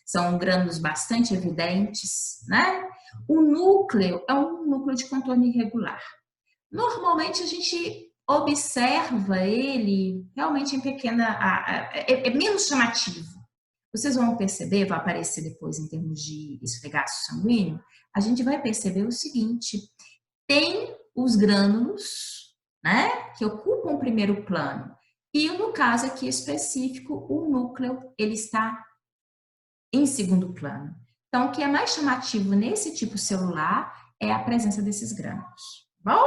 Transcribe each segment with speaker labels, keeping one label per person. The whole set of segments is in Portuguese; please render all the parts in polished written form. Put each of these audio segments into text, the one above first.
Speaker 1: são grânulos bastante evidentes, né? O núcleo é um núcleo de contorno irregular. Normalmente a gente observa ele realmente em pequena, é menos chamativo. Vocês vão perceber, vai aparecer depois em termos de esfregaço sanguíneo, a gente vai perceber o seguinte, tem os grânulos, né, que ocupam o primeiro plano, e no caso aqui específico, o núcleo, ele está em segundo plano. Então, o que é mais chamativo nesse tipo celular é a presença desses grânulos. Bom?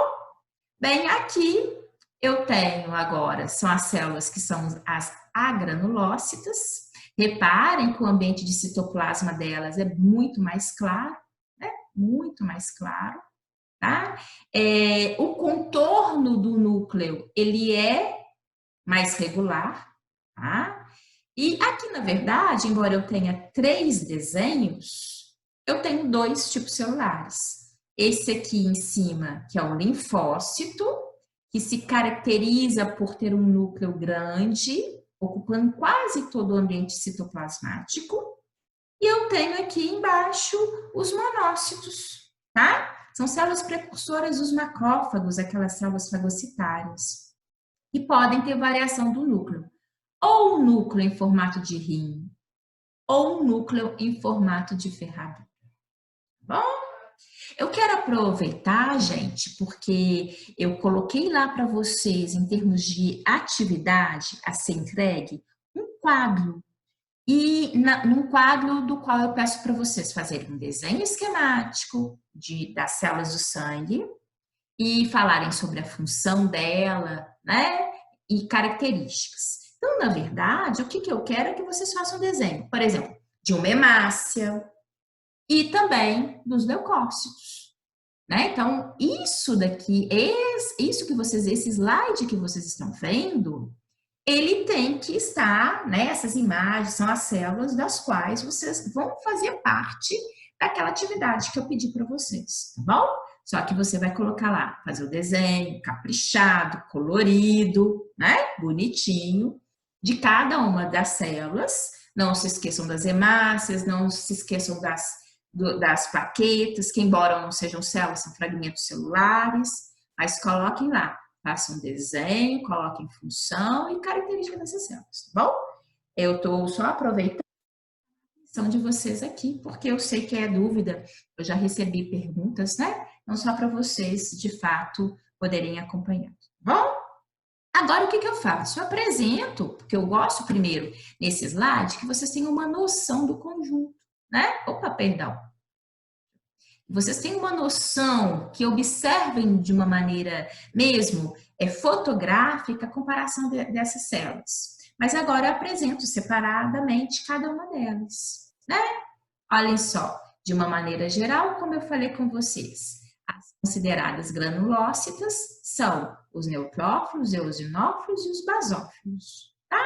Speaker 1: Bem, aqui eu tenho agora, são as células que são as agranulócitas. Reparem que o ambiente de citoplasma delas é muito mais claro, né? Muito mais claro, tá? O contorno do núcleo, ele é mais regular, tá? E aqui, na verdade, embora eu tenha 3 desenhos, eu tenho 2 tipos celulares. Esse aqui em cima, que é o linfócito, que se caracteriza por ter um núcleo grande, ocupando quase todo o ambiente citoplasmático. E eu tenho aqui embaixo os monócitos, tá? São células precursoras dos macrófagos, aquelas células fagocitárias, que podem ter variação do núcleo. Ou um núcleo em formato de rim, ou um núcleo em formato de ferradura. Bom, eu quero aproveitar, gente, porque eu coloquei lá para vocês, em termos de atividade a ser entregue, um quadro. E num quadro do qual eu peço para vocês fazerem um desenho esquemático das células do sangue e falarem sobre a função dela, né? E características. Então, na verdade, o que eu quero é que vocês façam um desenho, por exemplo, de uma hemácia e também dos leucócitos, né? Então, isso daqui, esse slide que vocês estão vendo, ele tem que estar, né? Essas imagens são as células das quais vocês vão fazer parte daquela atividade que eu pedi para vocês, tá bom? Só que você vai colocar lá, fazer o desenho caprichado, colorido, né? Bonitinho, de cada uma das células. Não se esqueçam das hemácias, não se esqueçam das plaquetas, que embora não sejam células, são fragmentos celulares, mas coloquem lá. Faça um desenho, coloque em função e característica dessas células, tá bom? Eu estou só aproveitando a atenção de vocês aqui, porque eu sei que é dúvida, eu já recebi perguntas, né? Não só para vocês, de fato, poderem acompanhar, tá bom? Agora, o que eu faço? Eu apresento, porque eu gosto primeiro, nesse slide, que vocês tenham uma noção do conjunto, né? Opa, perdão. Vocês têm uma noção, que observem de uma maneira mesmo fotográfica a comparação dessas células. Mas agora eu apresento separadamente cada uma delas, né? Olhem só, de uma maneira geral, como eu falei com vocês, as consideradas granulócitas são os neutrófilos, eosinófilos e os basófilos, tá?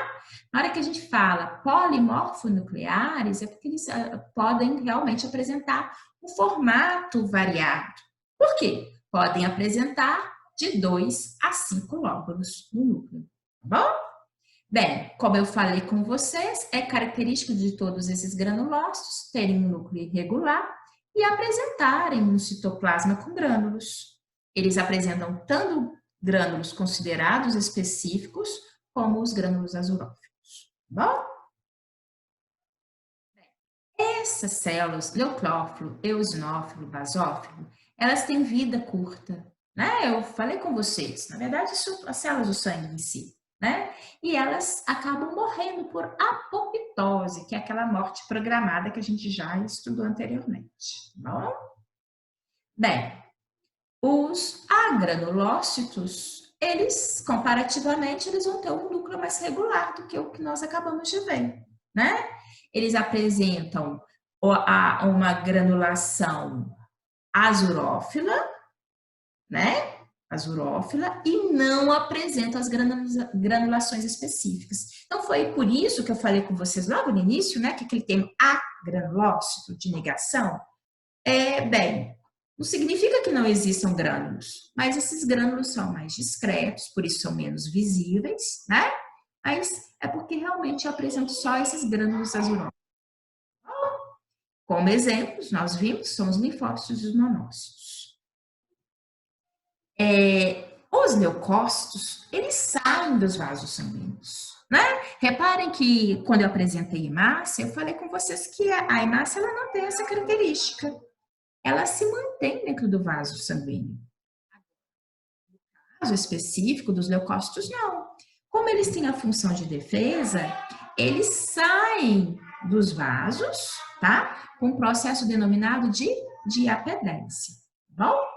Speaker 1: Na hora que a gente fala polimorfonucleares, é porque eles podem realmente apresentar um formato variado. Por quê? Podem apresentar de 2 a 5 lóbulos no núcleo, tá bom? Bem, como eu falei com vocês, é característico de todos esses granulócitos terem um núcleo irregular e apresentarem um citoplasma com grânulos. Eles apresentam tanto grânulos considerados específicos como os grânulos azurófilos, tá bom? Essas células, leucófilo, eosinófilo, basófilo, elas têm vida curta, né? Eu falei com vocês, na verdade, as células do sangue em si, né? E elas acabam morrendo por apoptose, que é aquela morte programada que a gente já estudou anteriormente, tá bom? Bem, os agranulócitos, eles, comparativamente, eles vão ter um núcleo mais regular do que o que nós acabamos de ver, né? Eles apresentam uma granulação azurófila, né? Azurófila, e não apresentam as granulações específicas. Então, foi por isso que eu falei com vocês logo no início, né? Que aquele termo agranulócito de negação, bem, não significa que não existam grânulos, mas esses grânulos são mais discretos, por isso são menos visíveis, né? Mas é porque realmente eu apresento só esses grânulos azurófilos. Como exemplos, nós vimos, são os linfócitos e os monócitos. Os leucócitos, eles saem dos vasos sanguíneos, né? Reparem que quando eu apresentei a hemácia, eu falei com vocês que a hemácia ela não tem essa característica. Ela se mantém dentro do vaso sanguíneo. No caso específico dos leucócitos, não. Como eles têm a função de defesa, eles saem dos vasos, tá? Com um processo denominado de diapedese, tá bom?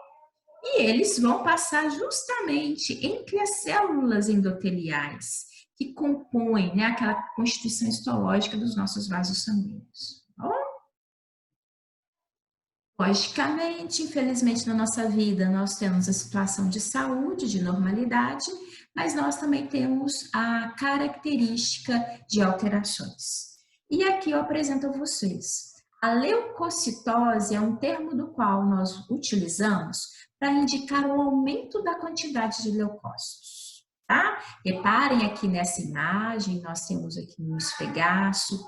Speaker 1: E eles vão passar justamente entre as células endoteliais, que compõem, né, aquela constituição histológica dos nossos vasos sanguíneos. Tá bom? Logicamente, infelizmente, na nossa vida, nós temos a situação de saúde, de normalidade, mas nós também temos a característica de alterações. E aqui eu apresento a vocês. A leucocitose é um termo do qual nós utilizamos para indicar o aumento da quantidade de leucócitos, tá? Reparem aqui nessa imagem, nós temos aqui no esfregaço,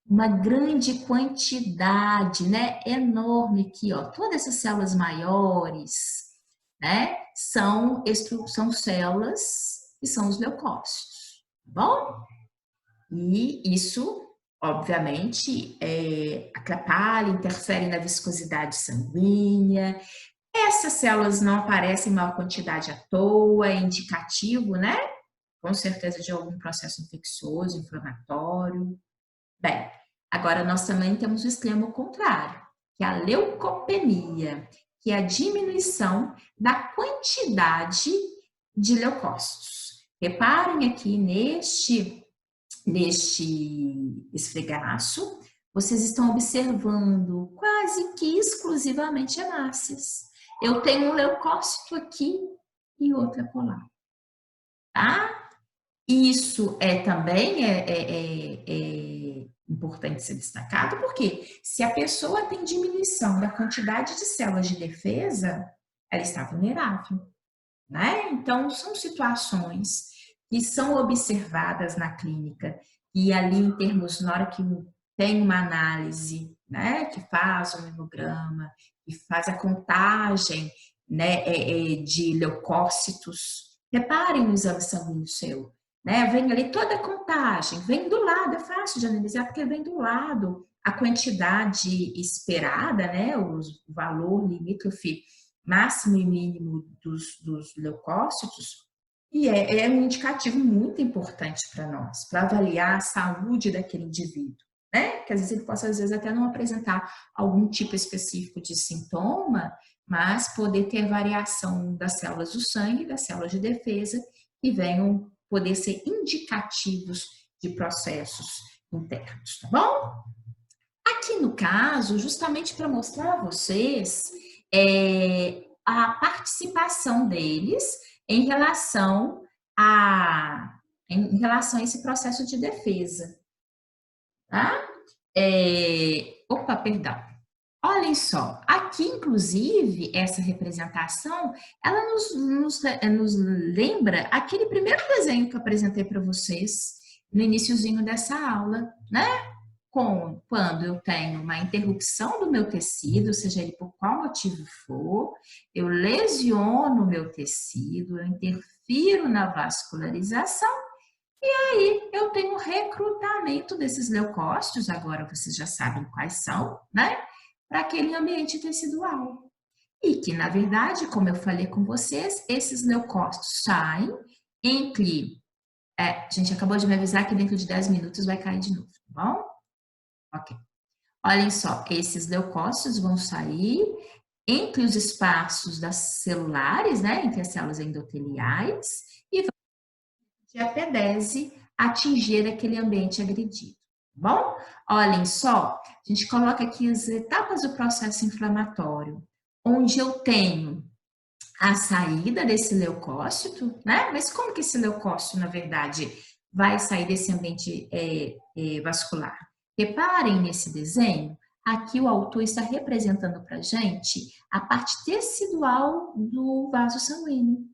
Speaker 1: uma grande quantidade, né, enorme aqui, ó, todas essas células maiores, né, são células que são os leucócitos, tá bom? E isso, obviamente, atrapalha, interfere na viscosidade sanguínea. Essas células não aparecem em maior quantidade à toa, é indicativo, né, com certeza de algum processo infeccioso, inflamatório. Bem, agora nós também temos o extremo contrário, que é a leucopenia, que é a diminuição da quantidade de leucócitos. Reparem aqui neste esfregaço, vocês estão observando quase que exclusivamente hemácias. Eu tenho um leucócito aqui e outro acolá, tá? Isso também é importante ser destacado, porque se a pessoa tem diminuição da quantidade de células de defesa, ela está vulnerável, né? Então, são situações que são observadas na clínica e ali em termos, na hora que tem uma análise, né, que faz um hemograma, que faz a contagem, né, de leucócitos, reparem no exame sanguíneo seu, né? Vem ali toda a contagem, vem do lado, é fácil de analisar porque vem do lado a quantidade esperada, né? O valor limítrofe máximo e mínimo dos leucócitos, e é um indicativo muito importante para nós, para avaliar a saúde daquele indivíduo, né? Que às vezes ele possa, às vezes, até não apresentar algum tipo específico de sintoma, mas poder ter variação das células do sangue, das células de defesa, que venham poder ser indicativos de processos internos, tá bom? Aqui no caso, justamente para mostrar a vocês a participação deles em relação em relação a esse processo de defesa, tá? Opa, perdão. Olhem só, aqui inclusive essa representação, ela nos lembra aquele primeiro desenho que eu apresentei para vocês no iniciozinho dessa aula, né? Quando eu tenho uma interrupção do meu tecido, seja ele por qual motivo for, eu lesiono o meu tecido, eu interfiro na vascularização, e aí eu tenho recrutamento desses leucócitos, agora vocês já sabem quais são, né? Para aquele ambiente tecidual. E que, na verdade, como eu falei com vocês, esses leucócitos saem entre... a gente acabou de me avisar que dentro de 10 minutos vai cair de novo, tá bom? Ok. Olhem só, esses leucócitos vão sair entre os espaços das celulares, né? Entre as células endoteliais, e vão de apedese atingir aquele ambiente agredido. Bom, olhem só, a gente coloca aqui as etapas do processo inflamatório, onde eu tenho a saída desse leucócito, né? Mas como que esse leucócito, na verdade, vai sair desse ambiente vascular? Reparem nesse desenho, aqui o autor está representando para a gente a parte tecidual do vaso sanguíneo.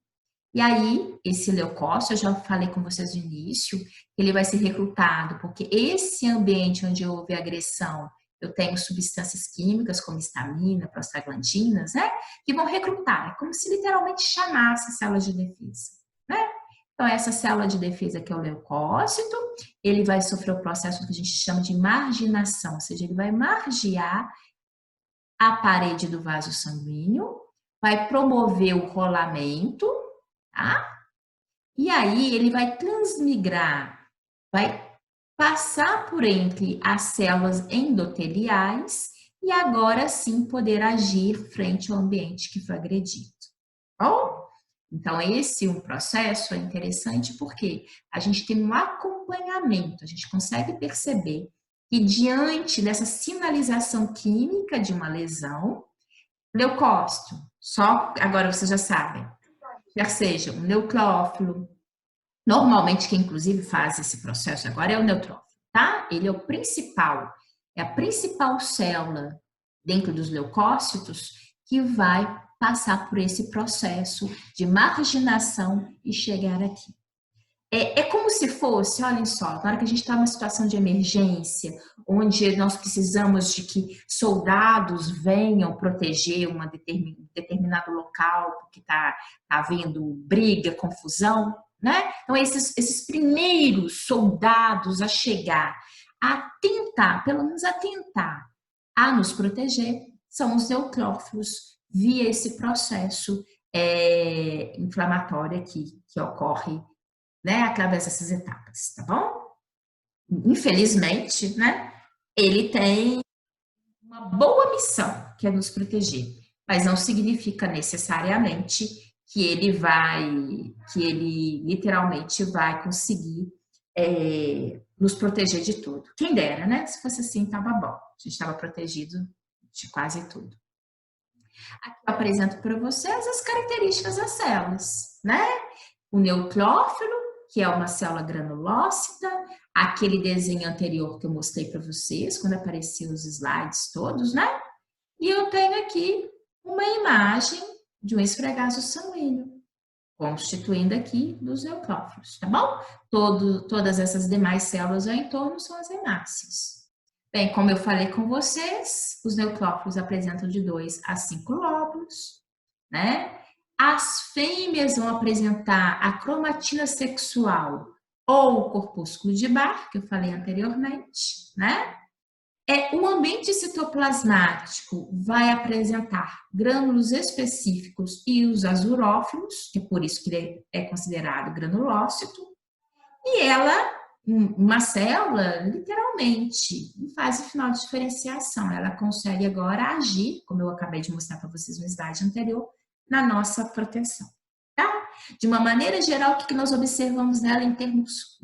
Speaker 1: E aí, esse leucócito, eu já falei com vocês no início, ele vai ser recrutado, porque esse ambiente onde houve agressão, eu tenho substâncias químicas como histamina, prostaglandinas, né? Que vão recrutar, é como se literalmente chamasse células de defesa, né? Então, essa célula de defesa que é o leucócito, ele vai sofrer o processo que a gente chama de marginação, ou seja, ele vai margear a parede do vaso sanguíneo, vai promover o rolamento, tá? E aí ele vai transmigrar, vai passar por entre as células endoteliais e agora sim poder agir frente ao ambiente que foi agredido. Bom? Então, esse um processo é interessante porque a gente tem um acompanhamento, a gente consegue perceber que diante dessa sinalização química de uma lesão, leucócito, só agora vocês já sabem, quer seja um neutrófilo, normalmente quem inclusive faz esse processo agora é o neutrófilo, tá? Ele é o principal, é a principal célula dentro dos leucócitos que vai passar por esse processo de marginação e chegar aqui. É como se fosse, olhem só, na hora que a gente está numa situação de emergência, onde nós precisamos de que soldados venham proteger um determinado local, porque está havendo briga, confusão, né? Então, esses primeiros soldados a chegar, a tentar, pelo menos a tentar, a nos proteger, são os neutrófilos, via esse processo inflamatório aqui, que ocorre, né, através dessas etapas, tá bom? Infelizmente, né, ele tem uma boa missão, que é nos proteger, mas não significa necessariamente que ele literalmente vai conseguir nos proteger de tudo. Quem dera, né? Se fosse assim, tava bom. A gente estava protegido de quase tudo. Aqui eu apresento para vocês as características das células, né? O neutrófilo, que é uma célula granulócita, aquele desenho anterior que eu mostrei para vocês, quando apareciam os slides todos, né? E eu tenho aqui uma imagem de um esfregaço sanguíneo, constituindo aqui dos neutrófilos, tá bom? Todas essas demais células ao entorno são as hemácias. Bem, como eu falei com vocês, os neutrófilos apresentam de 2 a 5 lóbulos, né? As fêmeas vão apresentar a cromatina sexual ou o corpúsculo de Barr, que eu falei anteriormente, né? O ambiente citoplasmático vai apresentar grânulos específicos e os azurófilos, que é por isso que ele é considerado granulócito, e ela, uma célula, literalmente, em fase final de diferenciação, ela consegue agora agir, como eu acabei de mostrar para vocês no slide anterior, na nossa proteção, tá? De uma maneira geral, o que nós observamos nela em termos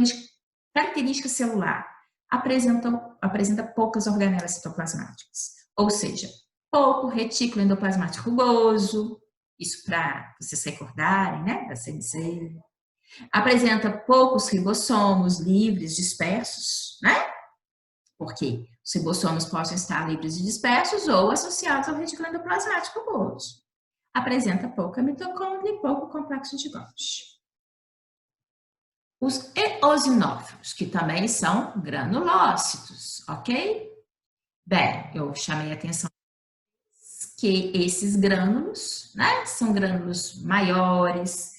Speaker 1: de característica celular? Apresenta poucas organelas citoplasmáticas, ou seja, pouco retículo endoplasmático rugoso, isso para vocês recordarem, né, da CMC. Apresenta poucos ribossomos livres, dispersos, né? Porque os ribossomos podem estar livres e dispersos ou associados ao retículo endoplasmático rugoso. Apresenta pouca mitocôndria e pouco complexo de Golgi. Os eosinófilos, que também são granulócitos, ok? Bem, eu chamei a atenção que esses grânulos, né, são grânulos maiores,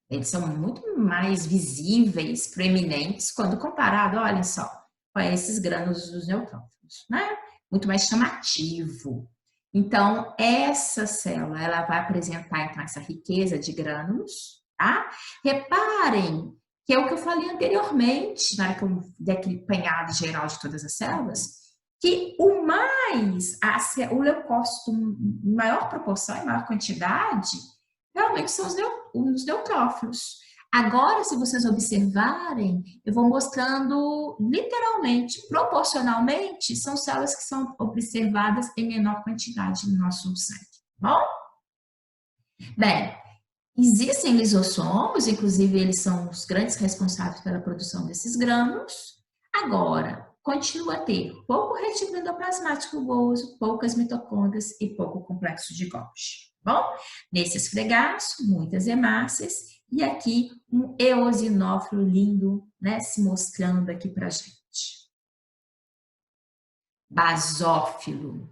Speaker 1: eles são muito mais visíveis, proeminentes, quando comparado, olhem só, com esses grânulos dos neutrófilos, né? Muito mais chamativo. Então, essa célula, ela vai apresentar, então, essa riqueza de grânulos, tá? Reparem que é o que eu falei anteriormente, na hora que eu dei aquele apanhado geral de todas as células, que o leucócito, em maior proporção, em maior quantidade, realmente são os neutrófilos. Agora, se vocês observarem, eu vou mostrando literalmente, proporcionalmente, são células que são observadas em menor quantidade no nosso sangue, tá bom? Bem, existem lisossomos, inclusive eles são os grandes responsáveis pela produção desses grânulos. Agora, continua a ter pouco retículo endoplasmático rugoso, poucas mitocôndrias e pouco complexo de Golgi. Bom, nesse esfregaço, muitas hemácias e aqui um eosinófilo lindo, né, se mostrando aqui pra gente. basófilo.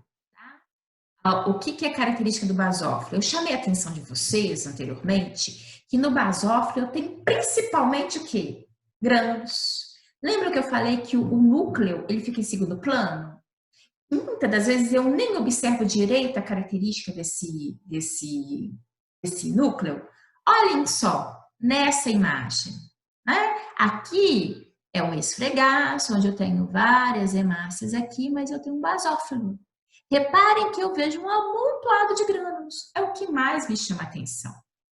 Speaker 1: O que é característica do basófilo? Eu chamei a atenção de vocês anteriormente que no basófilo eu tenho principalmente o quê? Grânulos. Lembra que eu falei que o núcleo ele fica em segundo plano? Muitas das vezes eu nem observo direito a característica desse núcleo. Olhem só nessa imagem. Né? Aqui é um esfregaço, onde eu tenho várias hemácias aqui, mas eu tenho um basófilo. Reparem que eu vejo um amontoado de grânulos. É o que mais me chama a atenção,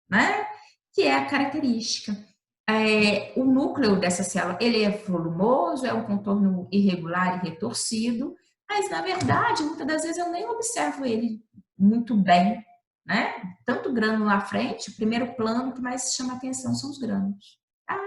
Speaker 1: né? Que é a característica. O núcleo dessa célula, ele é volumoso, é um contorno irregular e retorcido, mas, na verdade, muitas das vezes eu nem observo ele muito bem, né? Tanto grânulo na frente, o primeiro plano que mais chama a atenção são os grânulos. Tá?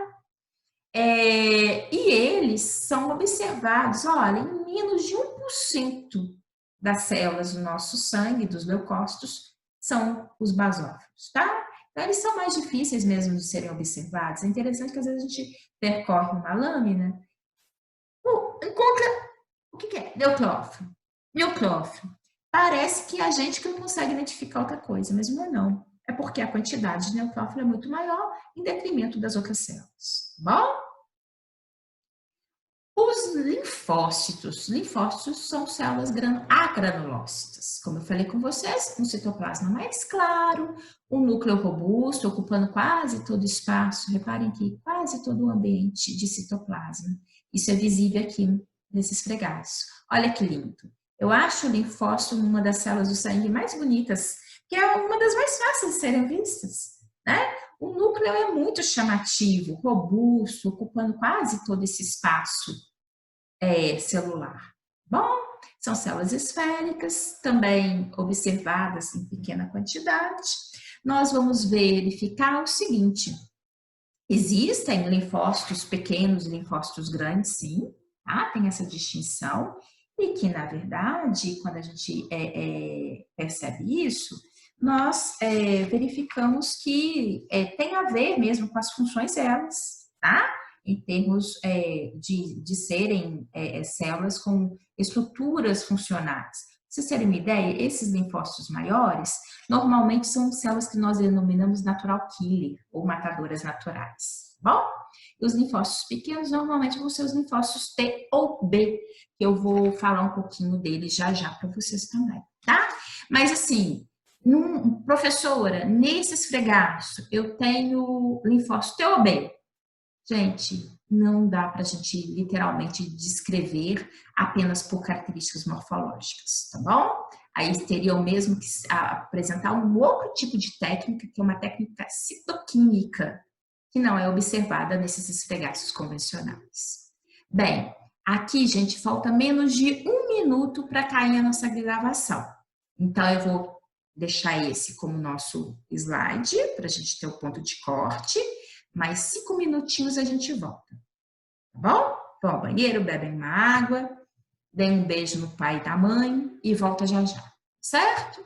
Speaker 1: E eles são observados, olha, em menos de 1% das células do nosso sangue, dos leucócitos, são os basófilos, tá? Então, eles são mais difíceis mesmo de serem observados. É interessante que às vezes a gente percorre uma lâmina, encontra o que é? Neucrófilo. Neucrófilo. Parece que a gente que não consegue identificar outra coisa, mas não é não. É porque a quantidade de neutrófilo é muito maior em detrimento das outras células. Bom? Os linfócitos são células agranulócitas. Como eu falei com vocês, um citoplasma mais claro, um núcleo robusto, ocupando quase todo o espaço. Reparem que quase todo o ambiente de citoplasma. Isso é visível aqui nesse esfregaço. Olha que lindo. Eu acho o linfócito uma das células do sangue mais bonitas, que é uma das mais fáceis de serem vistas, né? O núcleo é muito chamativo, robusto, ocupando quase todo esse espaço celular. Bom, são células esféricas, também observadas em pequena quantidade. Nós vamos verificar o seguinte: existem linfócitos pequenos e linfócitos grandes, sim, tá? Tem essa distinção, e que, na verdade, quando a gente percebe isso, nós verificamos que tem a ver mesmo com as funções delas, tá? Em termos de serem células com estruturas funcionais. Pra vocês terem uma ideia, esses linfócitos maiores, normalmente são células que nós denominamos natural killer, ou matadoras naturais, bom? E os linfócitos pequenos, normalmente, vão ser os linfócitos T ou B, que eu vou falar um pouquinho deles já para vocês também, tá? Mas, assim, professora, nesse esfregaço, eu tenho linfócito T ou B. Gente, não dá para a gente literalmente descrever apenas por características morfológicas, tá bom? Aí teriam mesmo que apresentar um outro tipo de técnica, que é uma técnica citoquímica, que não é observada nesses esfregaços convencionais. Bem, aqui, gente, falta menos de 1 minuto para cair a nossa gravação. Então, eu vou deixar esse como nosso slide, para a gente ter o ponto de corte. Mais 5 minutinhos a gente volta, tá bom? Vão ao banheiro, bebem uma água, deem um beijo no pai e na mãe e volta já já, certo?